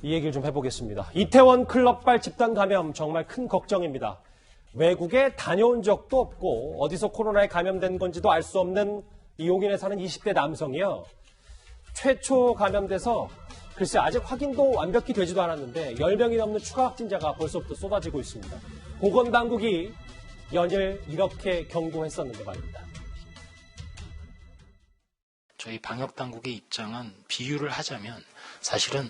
이 얘기를 좀 해보겠습니다. 이태원 클럽발 집단 감염 정말 큰 걱정입니다. 외국에 다녀온 적도 없고 어디서 코로나에 감염된 건지도 알 수 없는 이 용인에 사는 20대 남성이요. 최초 감염돼서 글쎄 아직 확인도 완벽히 되지도 않았는데 10명이 넘는 추가 확진자가 벌써부터 쏟아지고 있습니다. 보건당국이 연일 이렇게 경고했었는데 말입니다. 저희 방역당국의 입장은 비유를 하자면 사실은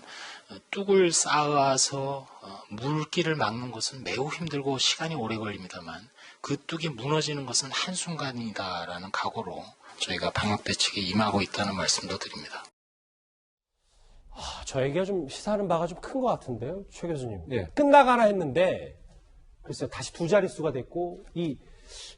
뚝을 쌓아서 물길을 막는 것은 매우 힘들고 시간이 오래 걸립니다만 그 뚝이 무너지는 것은 한순간이다라는 각오로 저희가 방역 대책에 임하고 있다는 말씀도 드립니다. 저 얘기가 좀 시사하는 바가 좀 큰 것 같은데요, 최 교수님. 네. 끝나가나 했는데 글쎄요, 다시 두 자릿수가 됐고 이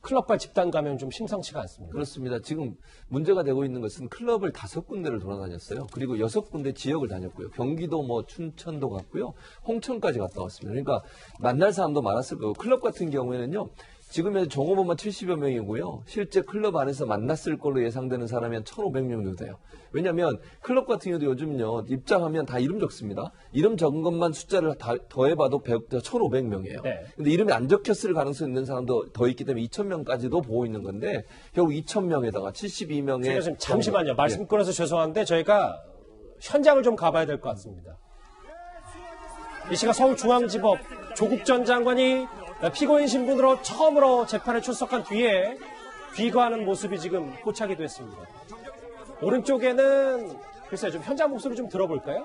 클럽발 집단 감염 좀 심상치가 않습니다. 그렇습니다. 지금 문제가 되고 있는 것은 클럽을 5군데를 돌아다녔어요. 그리고 6군데 지역을 다녔고요. 경기도 춘천도 갔고요. 홍천까지 갔다 왔습니다. 그러니까 만날 사람도 많았을 거고 클럽 같은 경우에는요. 지금 종업원만 70여 명이고요. 실제 클럽 안에서 만났을 걸로 예상되는 사람이 한 1,500명 정도 돼요. 왜냐하면 클럽 같은 경우도 요즘요. 입장하면 다 이름 적습니다. 이름 적은 것만 숫자를 다 더해봐도 1,500명이에요. 네. 근데 이름이 안 적혔을 가능성이 있는 사람도 더 있기 때문에 2,000명까지도 보고 있는 건데 결국 2,000명에다가 72명의 최 교수님 잠시만요. 말씀 끊어서 죄송한데 저희가 현장을 좀 가봐야 될 것 같습니다. 이 시각 서울중앙지법 조국 전 장관이 피고인 신분으로 처음으로 재판에 출석한 뒤에 귀가하는 모습이 지금 포착이 됐습니다. 오른쪽에는 글쎄요, 좀 현장 목소리 좀 들어볼까요?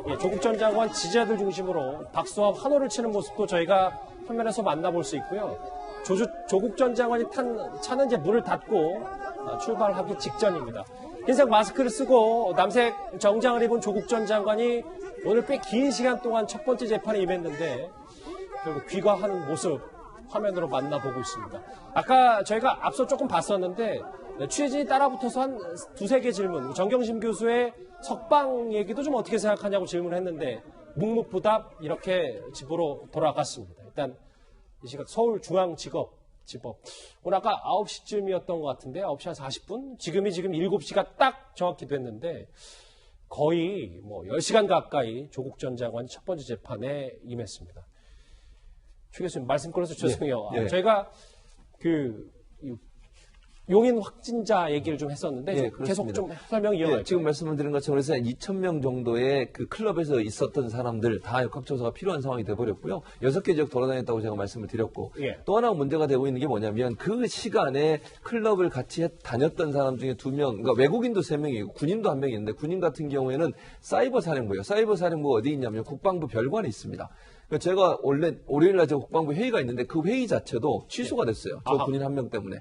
예, 조국 전 장관 지지자들 중심으로 박수와 환호를 치는 모습도 저희가 화면에서 만나볼 수 있고요. 조국 전 장관이 탄 차는 이제 문을 닫고 출발하기 직전입니다. 흰색 마스크를 쓰고 남색 정장을 입은 조국 전 장관이 오늘 꽤 긴 시간 동안 첫 번째 재판에 임했는데 결국 귀가하는 모습 화면으로 만나보고 있습니다. 아까 저희가 앞서 조금 봤었는데 취재진이 따라붙어서 한 두세 개 질문, 정경심 교수의 석방 얘기도 좀 어떻게 생각하냐고 질문을 했는데 묵묵부답 이렇게 집으로 돌아갔습니다. 일단 이 시각 서울중앙지법 오늘 아까 9시쯤이었던 것 같은데 9시 한 40분? 지금 7시가 딱 정확히 됐는데 거의 10시간 가까이 조국 전 장관이 첫 번째 재판에 임했습니다. 최 교수님 말씀 끊어서 죄송해요. 예. 저희가 용인 확진자 얘기를 좀 했었는데 예, 계속 좀 설명 이어갈게요. 지금 말씀을 드린 것처럼 그래서 2,000명 정도의 그 클럽에서 있었던 사람들 다 역학조사가 필요한 상황이 돼버렸고요. 6개 지역 돌아다녔다고 제가 말씀을 드렸고 예. 또 하나 문제가 되고 있는 게 뭐냐면 그 시간에 클럽을 같이 다녔던 사람 중에 2명, 그러니까 외국인도 3명이고 군인도 1명이 있는데 군인 같은 경우에는 사이버 사령부예요. 사이버 사령부가 어디 있냐면 국방부 별관에 있습니다. 제가 원래 월요일날 국방부 회의가 있는데 그 회의 자체도 취소가 됐어요. 저 군인 1명 때문에.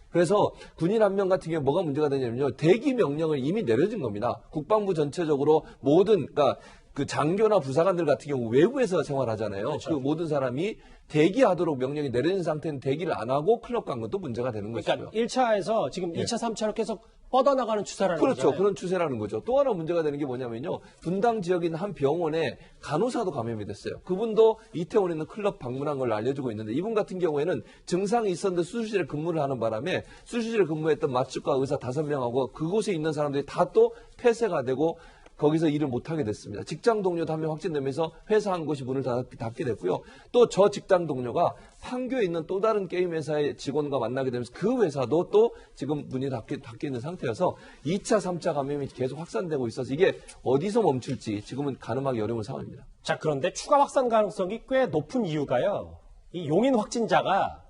그래서 군인 1명 같은 경우에 뭐가 문제가 되냐면요. 대기 명령을 이미 내려진 겁니다. 국방부 전체적으로 그러니까 그 장교나 부사관들 같은 경우 외부에서 생활하잖아요. 그렇죠. 그 모든 사람이 대기하도록 명령이 내려진 상태는 대기를 안 하고 클럽 간 것도 문제가 되는 것이고요. 그러니까 1차에서 지금 2차, 3차로 계속 뻗어나가는 추세라는 그렇죠. 거잖아요. 그런 추세라는 거죠. 또 하나 문제가 되는 게 뭐냐면요. 분당 지역에 있는 한 병원에 간호사도 감염이 됐어요. 그분도 이태원에 있는 클럽 방문한 걸로 알려지고 있는데 이분 같은 경우에는 증상이 있었는데 수술실에 근무를 하는 바람에 수술실에 근무했던 맞춤과 의사 5명하고 그곳에 있는 사람들이 다 또 폐쇄가 되고 거기서 일을 못하게 됐습니다. 직장 동료도 1명 확진되면서 회사 한 곳이 문을 닫게 됐고요. 또 저 직장 동료가 판교에 있는 또 다른 게임 회사의 직원과 만나게 되면서 그 회사도 또 지금 문이 닫혀 있는 상태여서 2차, 3차 감염이 계속 확산되고 있어서 이게 어디서 멈출지 지금은 가늠하기 어려운 상황입니다. 자, 그런데 추가 확산 가능성이 꽤 높은 이유가요. 이 용인 확진자가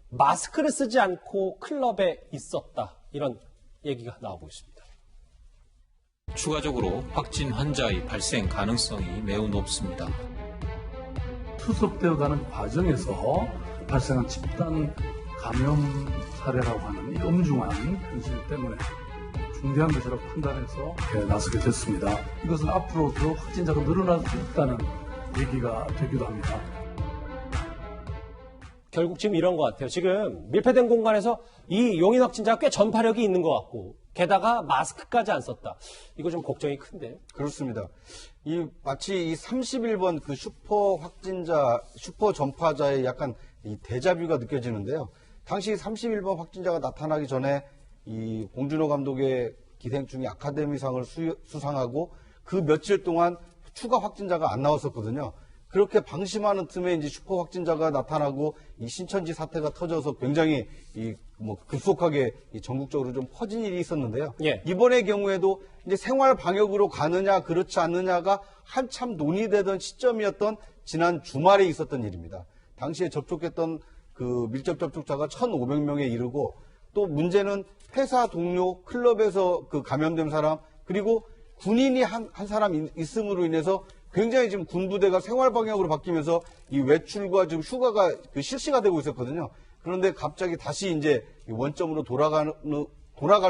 마스크를 쓰지 않고 클럽에 있었다. 이런 얘기가 나오고 있습니다. 추가적으로 확진 환자의 발생 가능성이 매우 높습니다. 투석되어가는 과정에서 발생한 집단 감염 사례라고 하는 이 엄중한 현실 때문에 중대한 것이라고 판단해서 나서게 됐습니다. 이것은 앞으로도 확진자가 늘어날 수 있다는 얘기가 되기도 합니다. 결국 지금 이런 것 같아요. 지금 밀폐된 공간에서 이 용인 확진자가 꽤 전파력이 있는 것 같고 게다가 마스크까지 안 썼다. 이거 좀 걱정이 큰데. 그렇습니다. 마치 이 31번 그 슈퍼 전파자의 약간 이 데자뷰가 느껴지는데요. 당시 31번 확진자가 나타나기 전에 이 봉준호 감독의 기생충이 아카데미상을 수상하고 그 며칠 동안 추가 확진자가 안 나왔었거든요. 그렇게 방심하는 틈에 이제 슈퍼 확진자가 나타나고 이 신천지 사태가 터져서 굉장히 급속하게 전국적으로 좀 퍼진 일이 있었는데요. 예. 이번의 경우에도 이제 생활 방역으로 가느냐 그렇지 않느냐가 한참 논의되던 시점이었던 지난 주말에 있었던 일입니다. 당시에 접촉했던 그 밀접 접촉자가 1,500명에 이르고 또 문제는 회사 동료, 클럽에서 그 감염된 사람, 그리고 군인이 한 사람 있음으로 인해서 굉장히 지금 군부대가 생활 방역으로 바뀌면서 이 외출과 지금 휴가가 그 실시가 되고 있었거든요. 그런데 갑자기 다시 이제 원점으로 돌아갈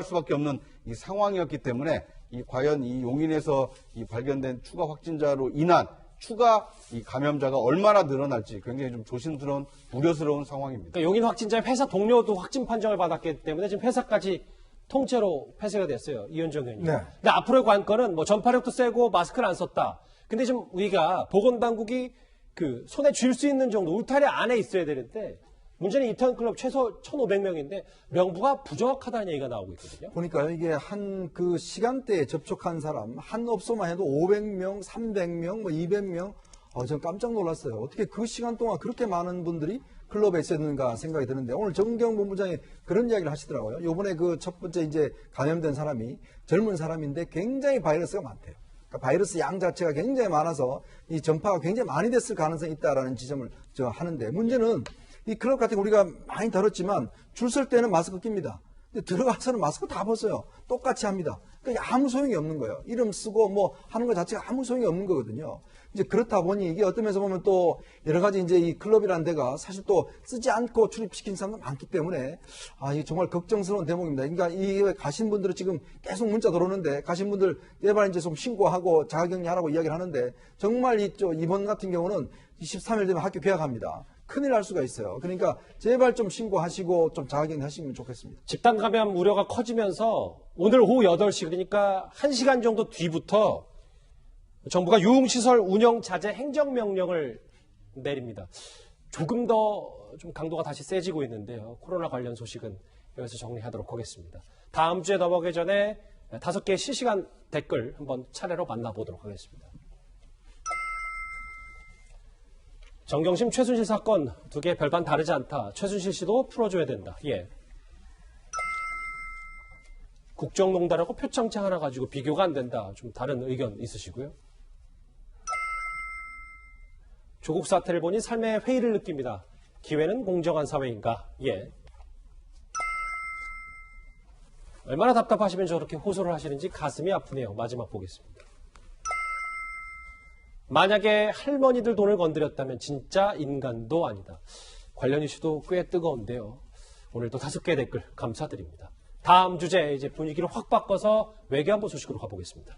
수밖에 없는 이 상황이었기 때문에 과연 이 용인에서 발견된 추가 확진자로 인한 추가 이 감염자가 얼마나 늘어날지 굉장히 좀 조심스러운, 우려스러운 상황입니다. 그러니까 용인 확진자 회사 동료도 확진 판정을 받았기 때문에 지금 회사까지 통째로 폐쇄가 됐어요. 이현정 의원님. 네. 근데 앞으로의 관건은 전파력도 세고 마스크를 안 썼다. 근데 지금 우리가 보건당국이 그 손에 쥘 수 있는 정도 울타리 안에 있어야 되는데 문제는 이태원 클럽 최소 1,500명인데 명부가 부정확하다는 얘기가 나오고 있거든요. 보니까요, 이게 한 그 시간대에 접촉한 사람, 한 업소만 해도 500명, 300명, 200명, 전 깜짝 놀랐어요. 어떻게 그 시간 동안 그렇게 많은 분들이 클럽에 있었는가 생각이 드는데, 오늘 정경 본부장이 그런 이야기를 하시더라고요. 요번에 그 첫 번째 이제 감염된 사람이 젊은 사람인데 굉장히 바이러스가 많대요. 그러니까 바이러스 양 자체가 굉장히 많아서 이 전파가 굉장히 많이 됐을 가능성이 있다라는 지점을 하는데, 문제는 이 클럽 같은 거 우리가 많이 다뤘지만 줄 설 때는 마스크 낍니다. 근데 들어가서는 마스크 다 벗어요. 똑같이 합니다. 그러니까 아무 소용이 없는 거예요. 이름 쓰고 뭐 하는 것 자체가 아무 소용이 없는 거거든요. 이제 그렇다 보니 이게 어떤 면에서 보면 또 여러 가지 이제 이 클럽이라는 데가 사실 또 쓰지 않고 출입시킨 사람도 많기 때문에 이게 정말 걱정스러운 대목입니다. 그러니까 이 가신 분들은 지금 계속 문자 들어오는데, 가신 분들 제발 이제 좀 신고하고 자가격리하라고 이야기를 하는데, 정말 이번 같은 경우는 23일 되면 학교 개학합니다. 큰일 날 수가 있어요. 그러니까 제발 좀 신고하시고 좀 자가격리 하시면 좋겠습니다. 집단 감염 우려가 커지면서 오늘 오후 8시, 그러니까 1시간 정도 뒤부터 정부가 유흥시설 운영 자제 행정명령을 내립니다. 조금 더 좀 강도가 다시 세지고 있는데요. 코로나 관련 소식은 여기서 정리하도록 하겠습니다. 다음 주에 넘어가기 전에 5개의 실시간 댓글 한번 차례로 만나보도록 하겠습니다. 정경심 최순실 사건 2개 별반 다르지 않다. 최순실 씨도 풀어줘야 된다. 예. 국정농단하고 표창장 하나 가지고 비교가 안 된다. 좀 다른 의견 있으시고요. 조국 사태를 보니 삶의 회의를 느낍니다. 기회는 공정한 사회인가? 예. 얼마나 답답하시면 저렇게 호소를 하시는지 가슴이 아프네요. 마지막 보겠습니다. 만약에 할머니들 돈을 건드렸다면 진짜 인간도 아니다. 관련 이슈도 꽤 뜨거운데요. 오늘도 5개의 댓글 감사드립니다. 다음 주제 이제 분위기를 확 바꿔서 외교안보 소식으로 가보겠습니다.